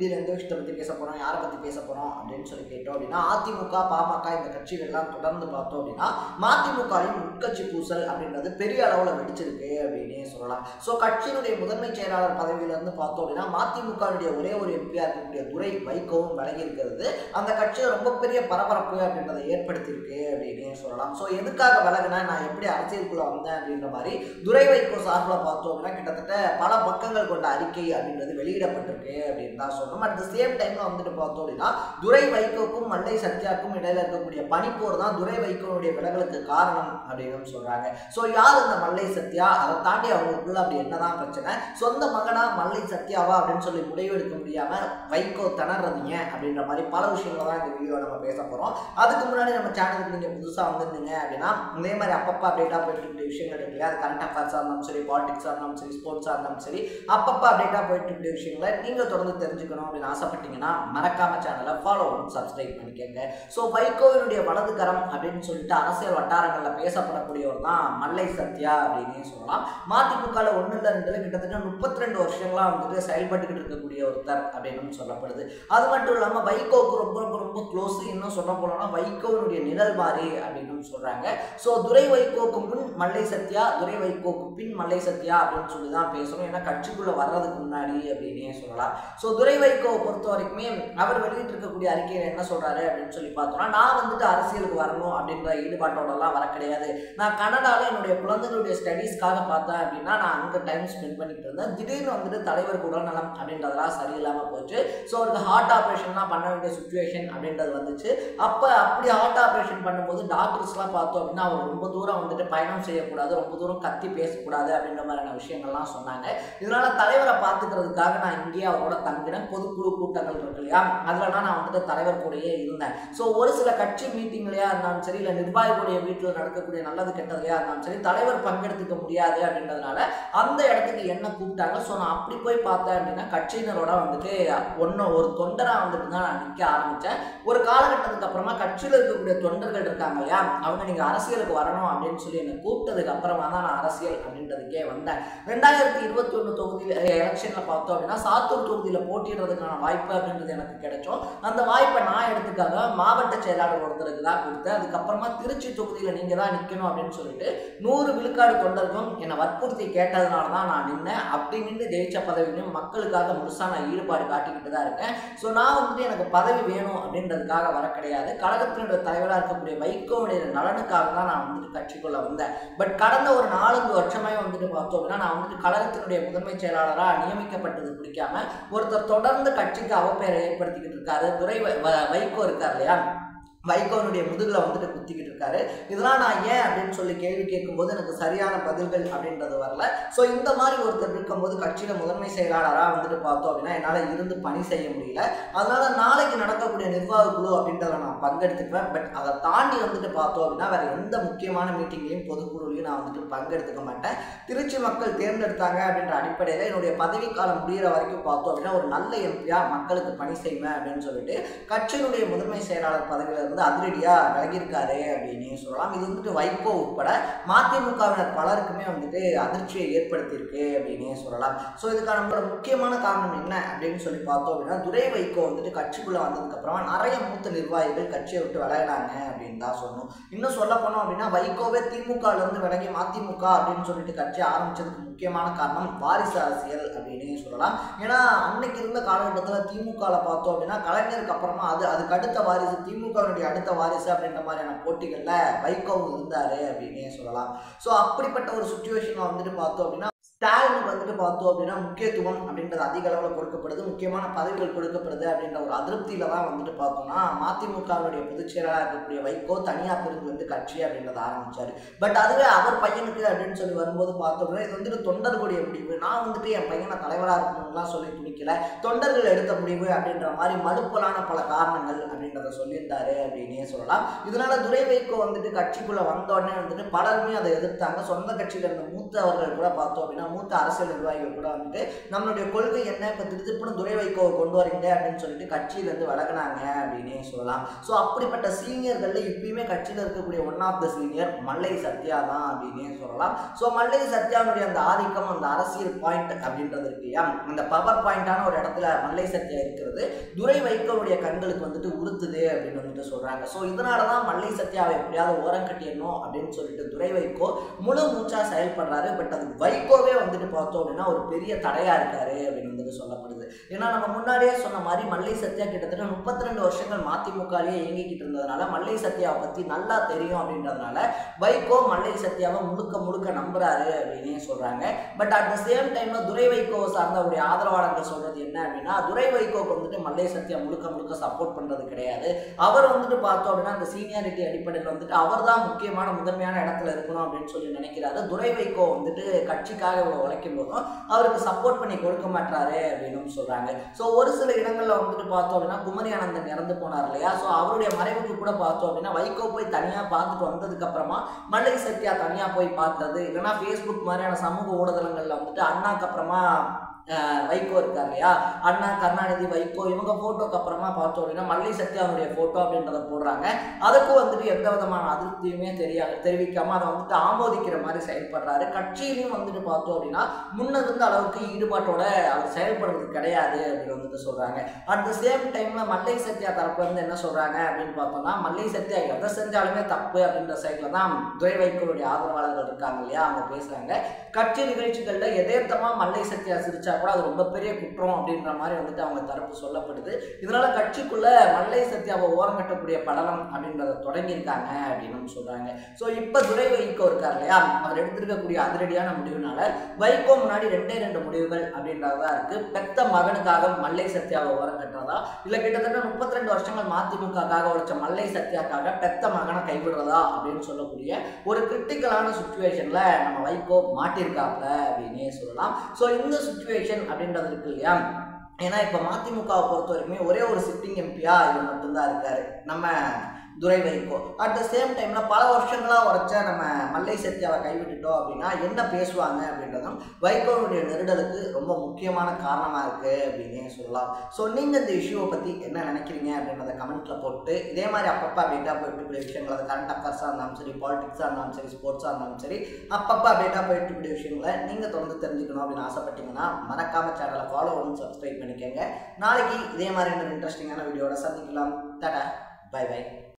வீடியோல எந்த விஷயத்தை பற்றி பேச போகிறோம், யாரை பற்றி பேச போகிறோம் அப்படின்னு சொல்லி கேட்டோம் அப்படின்னா, அதிமுக, பாமக இந்த கட்சிகள்லாம் தொடர்ந்து பார்த்தோம் அப்படின்னா மதிமுகவின் உட்கட்சி பூசல் அப்படின்றது பெரிய அளவில் வெடிச்சிருக்கு அப்படின்னே சொல்லலாம். ஸோ கட்சியினுடைய முதன்மை செயலாளர் பதவியிலிருந்து பார்த்தோம் அப்படின்னா மதிமுகவுடைய ஒரே ஒரு எம்பியாக இருக்கக்கூடிய துரை வைகோவும் விலகி இருக்கிறது அந்த கட்சியை ரொம்ப பெரிய பரபரப்பு அப்படின்றத ஏற்படுத்தியிருக்கு அப்படின்னே சொல்லலாம். ஸோ எதுக்காக விலகுனா, நான் எப்படி அரசியலுக்குள்ள வந்தேன் அப்படின்ற மாதிரி துரை வைகோ சார்பில் பார்த்தோம் அப்படின்னா கிட்டத்தட்ட பல பக்கங்கள் கொண்ட அறிக்கை அப்படின்றது வெளியிடப்பட்டிருக்கு அப்படின்னு தான் சொல்லணும். அட் த சேம் டைம்ல வந்துட்டு பார்த்தோம் அப்படின்னா துரை வைகோக்கும் மல்லை சத்யாவுக்கும் இடையில இருக்கக்கூடிய பனிப்போர் தான் துரை வைகோனுடைய விலகலுக்கு காரணம் அப்படின்னு சொல்றாங்க. ஸோ யார் இந்த மல்லை சத்யா, அதை தாண்டி அவங்களுக்குள்ள அப்படி என்னதான் பிரச்சனை, சொந்த மகனா மல்லை சத்யாவா அப்படின்னு சொல்லி முடிவெடுக்க முடியாம வைகோ திணறதுங்க அப்படின்ற மாதிரி பல விஷயங்கள் தான் இந்த வீடியோ நம்ம பேச போறோம். அதுக்கு முன்னாடி நம்ம சேனலுக்கு நீங்க புதுசா வந்திருந்தீங்க அப்படின்னா இதே மாதிரி அப்பப்போ அப்டேட்டா போயிட்டு இருக்க விஷயங்கள் இருக்கு இல்லையா, அது கரண்ட் அஃபேர்ஸா இருந்தாலும் சரி, பாலிடிக்ஸா இருந்தாலும் சரி, ஸ்போர்ட்ஸா இருந்தாலும் சரி, அப்பப்போ அப்டேட்டா போயிட்டு இருக்க விஷயங்களை நீங்க தொடர்ந்து தெரிஞ்சுக்கணும் அப்படின்னு ஆசைப்பட்டீங்கன்னா மறக்காம சேனலை ஃபாலோ சப்ஸ்கிரைப் பண்ணிக்கங்க. ஸோ வைகோவினுடைய வலது கரம் அப்படின்னு சொல்லிட்டு அரசியல் வட்டாரங்களில் பேசப்படக்கூடியவர் தான் மல்லை சத்யா அப்படின்னே சொல்லலாம். மதிமுகவில் 1 இல்லை 2 கிட்டத்தட்ட 32 வருஷங்களா வந்துட்டு செயல்பட்டுக்கிட்டு இருக்கக்கூடிய ஒருத்தர் அப்படின்னு சொல்லப்படுது. அது மட்டும் இல்லாமல் வைகோவுக்கு ரொம்ப ரொம்ப ரொம்ப க்ளோஸ். இன்னும் சொல்ல போனோம்னா வைகோவினுடைய நிழல் மாறி அப்படின்னு சொல்றாங்க. ஸோ துரை வைகோவுக்கு முன் மல்லை சத்யா, துரை வைகோவுக்கு பின் மல்லை சத்யா அப்படின்னு சொல்லி தான் பேசணும். ஏன்னா கட்சிக்குள்ள வர்றதுக்கு முன்னாடி அப்படின்னே சொல்லலாம். ஸோ துரை வைகோவை பொறுத்த வரைக்குமே அவர் வெளியிட்டு இருக்கக்கூடிய அறிக்கையில் என்ன சொல்றாரு அப்படின்னு சொல்லி பார்த்தோம்னா, நான் வந்துட்டு அரசியலுக்கு வரணும் அப்படின்ற ஈடுபாட்டோடலாம் வர கிடையாது. நான் கனடாவில் என்னுடைய குழந்தைகளுடைய ஸ்டடீஸ்க்காக பார்த்தேன் அப்படின்னா நான் அங்கே டைம் ஸ்பெண்ட் பண்ணிட்டு இருந்தேன். திடீர்னு வந்துட்டு தலைவருக்கு உடல்நலம் அப்படின்றதெல்லாம் சரியில்லாமல் போச்சு. ஸோ அவருக்கு ஹார்ட் ஆப்ரேஷன்லாம் பண்ண வேண்டிய சுச்சுவேஷன் அப்படின்றது வந்துச்சு. அப்போ அப்படி ஹார்ட் ஆப்ரேஷன் பண்ணும்போது டாக்டர்ஸ்லாம் பார்த்தோம் அப்படின்னா அவர் ரொம்ப தூரம் வந்துட்டு பயணம் செய்யக்கூடாது, ரொம்ப தூரம் கத்தி பேசக்கூடாது அப்படின்ற மாதிரியான விஷயங்கள்லாம் சொன்னாங்க. இதனால தலைவரை பார்த்துக்கிறதுக்காக நான் இங்கேயே அவரோட தங்கினேன். பொதுக்குழு கூட்டங்கள் இருக்கு இல்லையா, அதுலலாம் நான் வந்துட்டு தலைவர் கூடயே இருந்தேன். ஸோ ஒரு சில கட்சி மீட்டிங்லையா இருந்தாலும் சரி, இல்லை நிர்வாகிகளுடைய வீட்டில் நடக்கக்கூடிய நல்லது கெட்டதுலையா இருந்தாலும் சரி, தலைவர் பங்கெடுத்துக்க முடியாது அப்படின்றதுனால அந்த இடத்துக்கு என்ன கூப்பிட்டாங்க. ஸோ நான் அப்படி போய் பார்த்தேன் அப்படின்னா கட்சியினரோட வந்துட்டு ஒரு தொண்டராக வந்துட்டு தான் நான் நிற்க ஆரம்பித்தேன். ஒரு காலகட்டத்துக்கு அப்புறமா கட்சியில் இருக்கக்கூடிய தொண்டர்கள் இருக்காங்க இல்லையா, அவங்க நீங்கள் அரசியலுக்கு வரணும் அப்படின்னு சொல்லி என்னை கூப்பிட்டதுக்கு அப்புறமா தான் நான் அரசியல் அப்படின்றதுக்கே வந்தேன். 2021 தொகுதியில் எலெக்ஷனில் பார்த்தோம் அப்படின்னா சாத்தூர் தொகுதியில் போட்டியிடுறதுக்கான வாய்ப்பு அப்படின்றது எனக்கு கிடைச்சோம். அந்த வாய்ப்பை நான் எடுத்துக்காக மாவட்ட செயலாளர் ஒருத்தருக்கு தான் கொடுத்தேன். அதுக்கப்புறமா திருச்சி தொகுதியில் நீங்கள் தான் நிற்கணும் அப்படின்னு சொல்லிட்டு 100 விழுக்காடு தொண்டர்களும் என்னை வற்புறுத்தி கேட்டதுனால தான் நான் நின்னேன். அப்படி நின்று ஜெயிச்ச பதவியும் மக்களுக்காக முழுசாக நான் ஈடுபாடு காட்டிக்கிட்டு தான் இருக்கேன். ஸோ நான் வந்துட்டு எனக்கு பதவி வேணும் அப்படின்றதுக்காக வர கிடையாது. கழகத்தினுடைய தலைவராக இருக்கக்கூடிய வைகோவுடைய நலனுக்காக தான் நான் வந்துட்டு கட்சிக்குள்ள வந்தேன். பட் கடந்த ஒரு 4 வருஷமாய் வந்துட்டு பார்த்தோம் அப்படின்னா நான் வந்துட்டு கழகத்தினுடைய முதன்மை செயலாளராக நியமிக்கப்பட்டது பிடிக்காம ஒருத்தர் தொடர்ந்து கட்சிக்கு அவப்பெயரை ஏற்படுத்திக்கிட்டு இருக்காரு. துரை வைகோ இருக்கார் இல்லையா, வைகோனுடைய முதுகில் வந்துட்டு குத்திக்கிட்டு இருக்காரு. இதெல்லாம் நான் ஏன் அப்படின்னு சொல்லி கேள்வி கேட்கும்போது எனக்கு சரியான பதில்கள் அப்படின்றது வரல. ஸோ இந்த மாதிரி ஒருத்தர் இருக்கும்போது கட்சியில் முதன்மை செயலாளராக வந்துட்டு பார்த்தோம் அப்படின்னா என்னால் இருந்து பணி செய்ய முடியல. அதனால நாளைக்கு நடக்கக்கூடிய நிர்வாக குழு அப்படின்றத நான் பங்கெடுத்துக்குவேன். பட் அதை தாண்டி வந்துட்டு பார்த்தோம் அப்படின்னா வேற எந்த முக்கியமான மீட்டிங்லையும் பொதுக்குழுலையும் நான் வந்துட்டு பங்கெடுத்துக்க மாட்டேன். திருச்சி மக்கள் தேர்ந்தெடுத்தாங்க அப்படின்ற அடிப்படையில் என்னுடைய பதவிக்காலம் முடிகிற வரைக்கும் பார்த்தோம் அப்படின்னா ஒரு நல்ல எம்பியா மக்களுக்கு பணி செய்வேன் அப்படின்னு சொல்லிட்டு கட்சியினுடைய முதன்மை செயலாளர் பதவியில அதிரடியா விலகியிருக்காரு அப்படின்னு சொல்லலாம். இது வந்துட்டு வைகோ உட்பட மதிமுகவினர் பலருக்குமே வந்துட்டு அதிர்ச்சியை ஏற்படுத்தியிருக்கு அப்படின்னு சொல்லலாம். ஸோ இதுக்கான முக்கியமான காரணம் என்ன அப்படின்னு சொல்லி பார்த்தோம் அப்படின்னா துரை வைகோ வந்துட்டு கட்சிக்குள்ள வந்ததுக்கு அப்புறமா நிறைய மூத்த நிர்வாகிகள் கட்சியை விட்டு விலகினாங்க அப்படின்னு தான் சொல்லணும். இன்னும் சொல்ல போனோம் அப்படின்னா வைகோவே திமுகல இருந்து விலகி மதிமுக அப்படின்னு சொல்லிட்டு கட்சி ஆரம்பிச்சதுக்கு முக்கியமான காரணம் வாரிசு அரசியல் அப்படின்னு சொல்லலாம். ஏன்னா அன்னைக்கு இருந்த காலகட்டத்தில் திமுகவில் பார்த்தோம் அப்படின்னா கலைஞருக்கு அப்புறமா அதுக்கு அடுத்த வாரிசு, திமுகவுடைய அடுத்த வாரிசு அப்படின்ற மாதிரியான போட்டிகளில் வைகோவும் இருந்தாரு அப்படின்னே சொல்லலாம். ஸோ அப்படிப்பட்ட ஒரு சுச்சுவேஷனில் வந்துட்டு பார்த்தோம் அப்படின்னா ஸ்டாலினுக்கு வந்துட்டு பார்த்தோம் அப்படின்னா முக்கியத்துவம் அப்படின்றது அதிக அளவில் கொடுக்கப்படுது, முக்கியமான பதவிகள் கொடுக்கப்படுது அப்படின்ற ஒரு அதிருப்தியில தான் வந்துட்டு பார்த்தோம்னா மதிமுகவுடைய பொதுச் செயலாளராக இருக்கக்கூடிய வைகோ தனியாக பிரிந்து வந்து கட்சி அப்படின்றத ஆரம்பிச்சாரு. பட் அதுவே அவர் பையனுக்கு அப்படின்னு சொல்லி வரும்போது பார்த்தோம்னா இது வந்துட்டு தொண்டர்களுடைய முடிவு, நான் வந்துட்டு என் பையனை தலைவராக இருக்கணும்லாம் சொல்லி துணிக்கல, தொண்டர்கள் எடுத்த முடிவு அப்படின்ற மாதிரி மறுப்பலான பல காரணங்கள் அப்படின்றத சொல்லியிருந்தாரு அப்படின்னே சொல்லலாம். இதனால துரை வைகோ வந்துட்டு கட்சிக்குள்ள வந்தோடனே வந்துட்டு பலருமே அதை எதிர்த்தாங்க. சொந்த கட்சியில இருந்த மூத்தவர்கள் கூட பார்த்தோம் அப்படின்னா மூத்த அரசியல் நிர்வாகிகள் கூட வந்துட்டு நம்மளுடைய கொள்கை என்ன, இப்போ திருப்புன்னு துரை வைகோவை கொண்டு வரீங்க அப்படின்னு சொல்லிட்டு கட்சியிலேருந்து விலகினாங்க அப்படின்னே சொல்லலாம். ஸோ அப்படிப்பட்ட சீனியர்களில் இப்பயுமே கட்சியில் இருக்கக்கூடிய ஒன் ஆஃப் த சீனியர் மல்லை சத்யா தான் அப்படின்னே சொல்லலாம். ஸோ மல்லை சத்யாவுடைய அந்த ஆதிக்கம், அந்த அரசியல் பாயிண்ட் அப்படின்றது இருக்கு இல்லையா, அந்த பவர் பாயிண்டான ஒரு இடத்துல மல்லை சத்யா இருக்கிறது துரை வைகோவுடைய கண்களுக்கு வந்துட்டு உறுத்துது அப்படின்னு வந்துட்டு சொல்றாங்க. ஸோ இதனால தான் மல்லை சத்யாவை எப்படியாவது ஓரம் கட்டிடணும் அப்படின்னு சொல்லிட்டு துரை வைகோ முழு மூச்சா செயல்படுறாரு. பட் அது வைகோவே வந்துட்டு பார்த்தோம் அப்படின்னா ஒரு பெரிய தடையா இருக்காரு அப்படின்னு வந்துட்டு சொல்லப்படுது. ஏன்னா நம்ம முன்னாடியே சொன்ன மாதிரி மல்லை சத்யா கிட்டத்தட்ட 32 வருஷங்கள் மதிமுகலேயே இயங்கிக்கிட்டு இருந்ததுனால மல்லை சத்யாவை பத்தி நல்லா தெரியும் அப்படின்றதுனால வைகோ மல்லை சத்யாவை முழுக்க முழுக்க நம்புறாரு அப்படின்னே சொல்றாங்க. பட் அட் த சேம் டைம்ல துரை வைகோவை சார்ந்த ஒரு ஆதரவாளர்கள் சொல்றது என்ன அப்படின்னா துரை வைகோக்கு வந்துட்டு மல்லை சத்யா முழுக்க முழுக்க சப்போர்ட் பண்றது கிடையாது. அவர் வந்துட்டு பார்த்தோம் அப்படின்னா அந்த சீனியாரிட்டி அடிப்படையில் வந்துட்டு அவர் தான் முக்கியமான முதன்மையான இடத்துல இருக்கணும் அப்படின்னு சொல்லி நினைக்கிறாரு. துரை வைகோ வந்துட்டு கட்சிக்காக இவ்வளவு உழைக்கும் போதும் அவருக்கு சப்போர்ட் பண்ணி கொடுக்க மாட்டாரு அப்படின்னு சொல்றாங்க. ஸோ ஒரு சில இடங்கள்ல வந்துட்டு பார்த்தோம் அப்படின்னா குமரி ஆனந்தன் இறந்து போனார் இல்லையா, ஸோ அவருடைய மறைவுக்கு கூட பார்த்தோம் அப்படின்னா வைகோ போய் தனியா பார்த்துட்டு வந்ததுக்கு அப்புறமா மல்லை சத்யா தனியா போய் பார்த்தது, இல்லைன்னா ஃபேஸ்புக் மாதிரியான சமூக ஊடகங்கள்ல வந்துட்டு அண்ணாக்கு அப்புறமா வைகோ இருக்கார் இல்லையா, அண்ணா கருணாநிதி வைகோ இவங்க போட்டோக்கு அப்புறமா பார்த்தோம் அப்படின்னா மல்லை சத்யாவுடைய போட்டோ அப்படின்றத போடுறாங்க. அதுக்கும் வந்துட்டு எந்த விதமான அதிருப்தியுமே தெரிவிக்காம அதை வந்துட்டு ஆமோதிக்கிற மாதிரி செயல்படுறாரு. கட்சியிலையும் வந்துட்டு பார்த்தோம் அப்படின்னா முன்னிருந்த அளவுக்கு ஈடுபாட்டோட அவர் செயல்படுறது கிடையாது அப்படின்னு வந்துட்டு சொல்றாங்க. அட் த சேம் டைம்ல மல்லை சத்யா தரப்புல இருந்து என்ன சொல்றாங்க அப்படின்னு பார்த்தோம்னா மல்லை சத்யா எதை செஞ்சாலுமே தப்பு அப்படின்ற சைட்ல தான் துரை வைகோவுடைய ஆதரவாளர்கள் இருக்காங்க இல்லையா, அவங்க பேசுறாங்க. கட்சி நிகழ்ச்சிகள்ல எதேர்த்தமா மல்லை சத்யா சிரிச்சா கூட அது ரொம்ப பெரிய குற்றம் அப்படின்ற மாதிரி வந்துட்டு அவங்க தரப்பு சொல்லப்படுது. இதனால கட்சிக்குள்ள மல்லை சத்யாவை ஓரம் கட்டக்கூடிய படலம் அப்படின்றத தொடங்கியிருக்காங்க அப்படின்னு சொல்றாங்க. ஸோ இப்போ துரை வைகோ இருக்கார் இல்லையா, அவர் எடுத்திருக்கக்கூடிய அதிரடியான முடிவுனால வைகோ முன்னாடி 2 முடிவுகள் அப்படின்றதா இருக்கு. பெத்த மகனுக்காக மல்லை சத்யாவை ஓரம் கட்டுறதா, இல்லை கிட்டத்தட்ட 32 வருஷங்கள் மதிமுகக்காக உழைச்ச மல்லை சத்யாக்காக பெத்த மகனை கைவிடுறதா அப்படின்னு சொல்லக்கூடிய ஒரு கிரிட்டிக்கலான சுச்சுவேஷன்ல நம்ம வைகோ மாட்டிருக்காப்ல அப்படின்னே சொல்லலாம். ஸோ இந்த சுச்சுவேஷன் அப்படின்றது இருக்கு இல்லையா, ஏன்னா இப்ப மதிமுகவை பொறுத்த வரைக்குமே ஒரே ஒரு சிட்டிங் எம்பியா இவர் மட்டும்தான் இருக்காரு நம்ம துரை வைகோ. அட் த சேம் டைம்ல பல வருஷங்களா உரைச்ச நம்ம மல்லை சத்யாவை கைவிட்டுட்டோம் அப்படின்னா என்ன பேசுவாங்க அப்படின்றதும் வைகோவுடைய நெருடலுக்கு ரொம்ப முக்கியமான காரணமா இருக்கு அப்படின்னே சொல்லலாம். ஸோ நீங்க இந்த இஷ்யூவை பத்தி என்ன நினைக்கிறீங்க அப்படின்றத கமெண்ட்ல போட்டு இதே மாதிரி அப்பப்போ அப்டேட்டா போயிட்டு விஷயங்கள், அது கரண்ட் அஃபேர்ஸா இருந்தாலும் சரி, பாலிடிக்ஸா இருந்தாலும் சரி, ஸ்போர்ட்ஸா இருந்தாலும் சரி, அப்பப்போ அப்டேட்டா போயிட்டு விஷயங்களை நீங்க தொடர்ந்து தெரிஞ்சுக்கணும் அப்படின்னு ஆசைப்பட்டீங்கன்னா மறக்காம சேனலை ஃபாலோ பண்ணி சப்ஸ்கிரைப் பண்ணிக்கோங்க. நாளைக்கு இதே மாதிரி இன்ட்ரெஸ்டிங்கான வீடியோட சந்திக்கலாம். டாடா, பை பை.